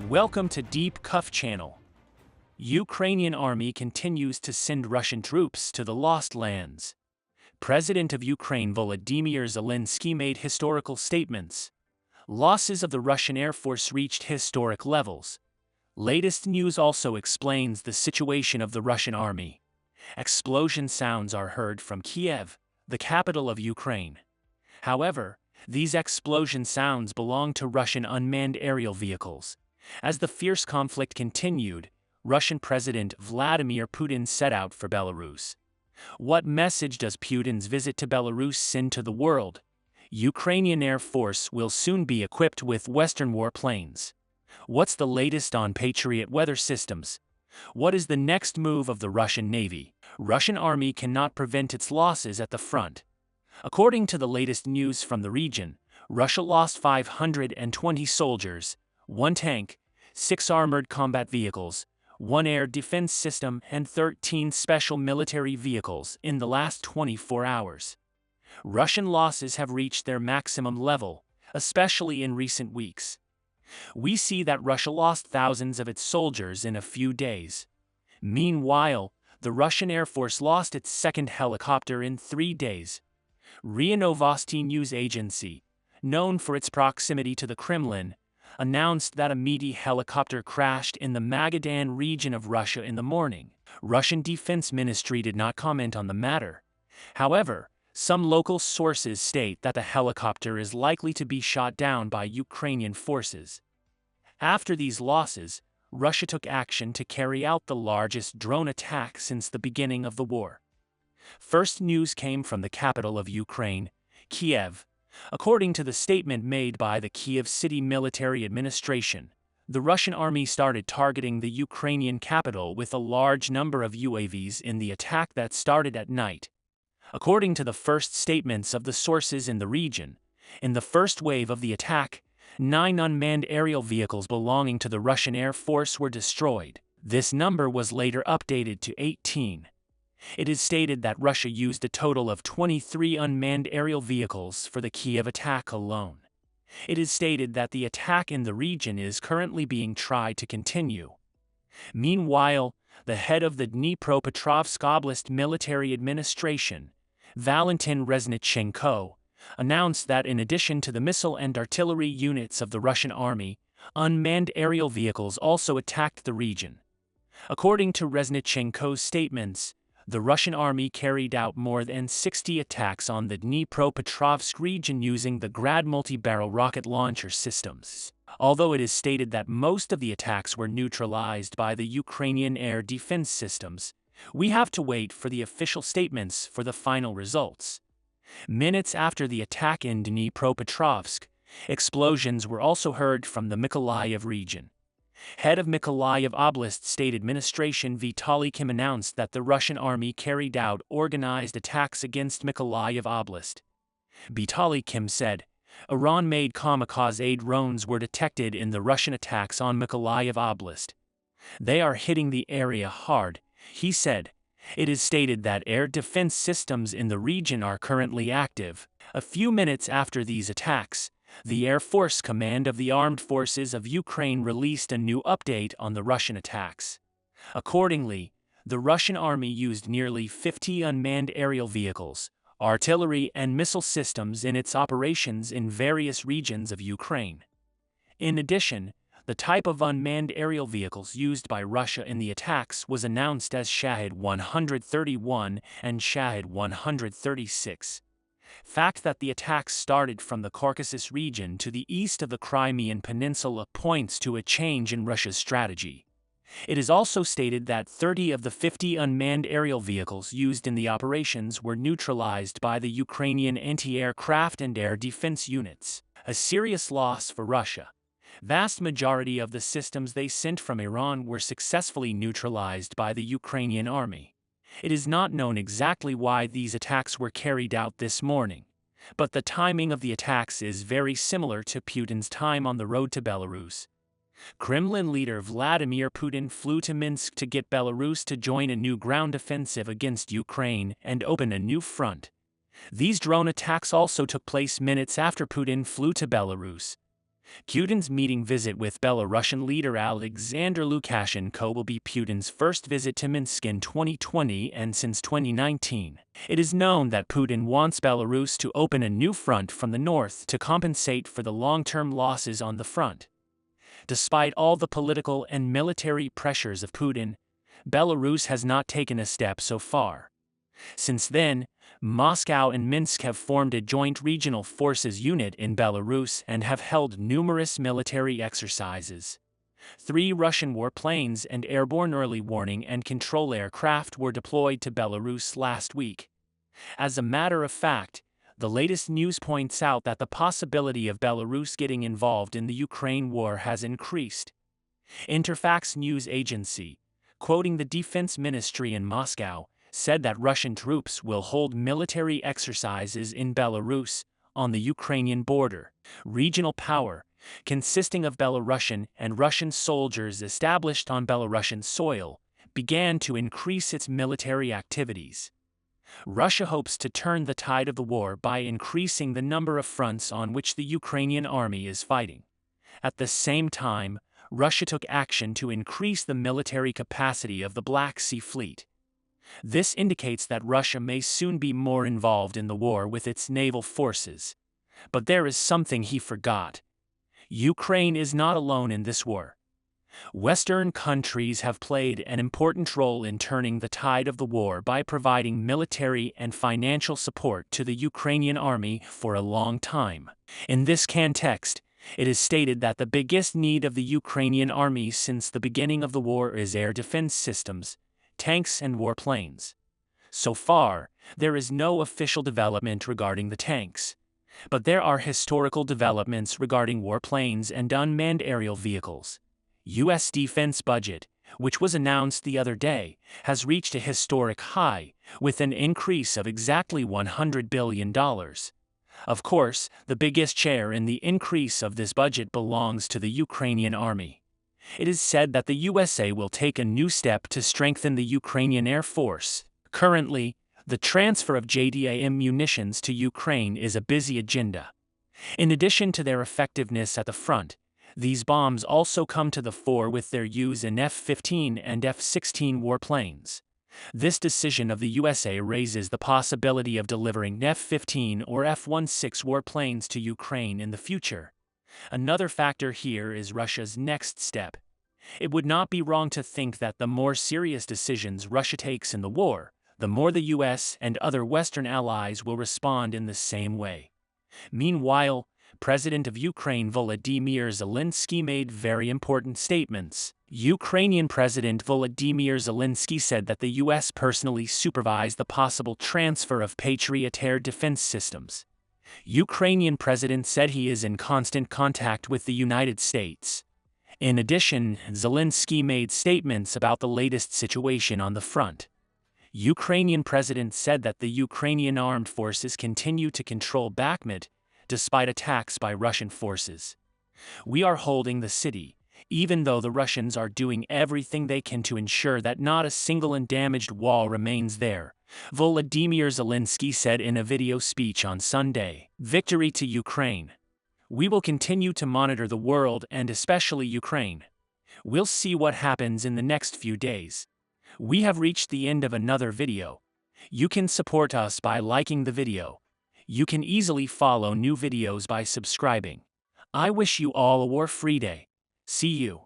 Welcome to Deep Cuff Channel. Ukrainian army continues to send Russian troops to the Lost Lands. President of Ukraine Volodymyr Zelensky made historical statements. Losses of the Russian Air Force reached historic levels. Latest news also explains the situation of the Russian army. Explosion sounds are heard from Kiev, the capital of Ukraine. However, these explosion sounds belong to Russian unmanned aerial vehicles. As the fierce conflict continued, Russian President Vladimir Putin set out for Belarus. What message does Putin's visit to Belarus send to the world? Ukrainian Air Force will soon be equipped with Western warplanes. What's the latest on Patriot weather systems? What is the next move of the Russian Navy? Russian army cannot prevent its losses at the front. According to the latest news from the region, Russia lost 520 soldiers, 1 tank, 6 armored combat vehicles, 1 air defense system, and 13 special military vehicles in the last 24 hours. Russian losses have reached their maximum level, especially in recent weeks. We see that Russia lost thousands of its soldiers in a few days. Meanwhile, the Russian Air Force lost its second helicopter in 3 days. RIA Novosti news agency, known for its proximity to the Kremlin, announced that a MiG helicopter crashed in the Magadan region of Russia in the morning. Russian Defense Ministry did not comment on the matter. However, some local sources state that the helicopter is likely to be shot down by Ukrainian forces. After these losses, Russia took action to carry out the largest drone attack since the beginning of the war. First news came from the capital of Ukraine, Kiev. According to the statement made by the Kiev City Military Administration, the Russian army started targeting the Ukrainian capital with a large number of UAVs in the attack that started at night. According to the first statements of the sources in the region, in the first wave of the attack, 9 unmanned aerial vehicles belonging to the Russian Air Force were destroyed. This number was later updated to 18. It is stated that Russia used a total of 23 unmanned aerial vehicles for the Kiev attack alone. It is stated that the attack in the region is currently being tried to continue. Meanwhile, the head of the Dnipropetrovsk Oblast Military Administration, Valentin Reznichenko, announced that in addition to the missile and artillery units of the Russian army, unmanned aerial vehicles also attacked the region. According to Reznichenko's statements, the Russian army carried out more than 60 attacks on the Dnipropetrovsk region using the Grad multi-barrel rocket launcher systems. Although it is stated that most of the attacks were neutralized by the Ukrainian air defense systems, we have to wait for the official statements for the final results. Minutes after the attack in Dnipropetrovsk, explosions were also heard from the Mykolaiv region. Head of Mykolaiv Oblast State Administration Vitaly Kim announced that the Russian army carried out organized attacks against Mykolaiv Oblast. Vitaly Kim said, Iran-made kamikaze drones were detected in the Russian attacks on Mykolaiv Oblast. They are hitting the area hard, he said. It is stated that air defense systems in the region are currently active. A few minutes after these attacks, the Air Force Command of the Armed Forces of Ukraine released a new update on the Russian attacks. Accordingly, the Russian army used nearly 50 unmanned aerial vehicles, artillery and missile systems in its operations in various regions of Ukraine. In addition, the type of unmanned aerial vehicles used by Russia in the attacks was announced as Shahed 131 and Shahed 136. Fact that the attacks started from the Caucasus region to the east of the Crimean Peninsula points to a change in Russia's strategy. It is also stated that 30 of the 50 unmanned aerial vehicles used in the operations were neutralized by the Ukrainian anti-aircraft and air defense units, a serious loss for Russia. Vast majority of the systems they sent from Iran were successfully neutralized by the Ukrainian army. It is not known exactly why these attacks were carried out this morning, but the timing of the attacks is very similar to Putin's time on the road to Belarus. Kremlin leader Vladimir Putin flew to Minsk to get Belarus to join a new ground offensive against Ukraine and open a new front. These drone attacks also took place minutes after Putin flew to Belarus. Putin's meeting visit with Belarusian leader Alexander Lukashenko will be Putin's first visit to Minsk in 2020 and since 2019. It is known that Putin wants Belarus to open a new front from the north to compensate for the long-term losses on the front. Despite all the political and military pressures of Putin, Belarus has not taken a step so far. Since then, Moscow and Minsk have formed a joint regional forces unit in Belarus and have held numerous military exercises. 3 Russian warplanes and airborne early warning and control aircraft were deployed to Belarus last week. As a matter of fact, the latest news points out that the possibility of Belarus getting involved in the Ukraine war has increased. Interfax news agency, quoting the defense ministry in Moscow, said that Russian troops will hold military exercises in Belarus on the Ukrainian border. Regional power, consisting of Belarusian and Russian soldiers established on Belarusian soil, began to increase its military activities. Russia hopes to turn the tide of the war by increasing the number of fronts on which the Ukrainian army is fighting. At the same time, Russia took action to increase the military capacity of the Black Sea Fleet. This indicates that Russia may soon be more involved in the war with its naval forces. But there is something he forgot. Ukraine is not alone in this war. Western countries have played an important role in turning the tide of the war by providing military and financial support to the Ukrainian army for a long time. In this context, it is stated that the biggest need of the Ukrainian army since the beginning of the war is air defense systems, tanks and warplanes. So far, there is no official development regarding the tanks. But there are historical developments regarding warplanes and unmanned aerial vehicles. U.S. defense budget, which was announced the other day, has reached a historic high, with an increase of exactly $100 billion. Of course, the biggest share in the increase of this budget belongs to the Ukrainian army. It is said that the USA will take a new step to strengthen the Ukrainian Air Force. Currently, the transfer of JDAM munitions to Ukraine is a busy agenda. In addition to their effectiveness at the front, these bombs also come to the fore with their use in F-15 and F-16 warplanes. This decision of the USA raises the possibility of delivering F-15 or F-16 warplanes to Ukraine in the future. Another factor here is Russia's next step. It would not be wrong to think that the more serious decisions Russia takes in the war, the more the US and other Western allies will respond in the same way. Meanwhile, President of Ukraine Volodymyr Zelensky made very important statements. Ukrainian President Volodymyr Zelensky said that the US personally supervised the possible transfer of Patriot air defense systems. Ukrainian president said he is in constant contact with the United States. In addition, Zelensky made statements about the latest situation on the front. Ukrainian president said that the Ukrainian armed forces continue to control Bakhmut, despite attacks by Russian forces. We are holding the city, even though the Russians are doing everything they can to ensure that not a single undamaged wall remains there, Volodymyr Zelensky said in a video speech on Sunday. Victory to Ukraine. We will continue to monitor the world and especially Ukraine. We'll see what happens in the next few days. We have reached the end of another video. You can support us by liking the video. You can easily follow new videos by subscribing. I wish you all a war-free day. See you.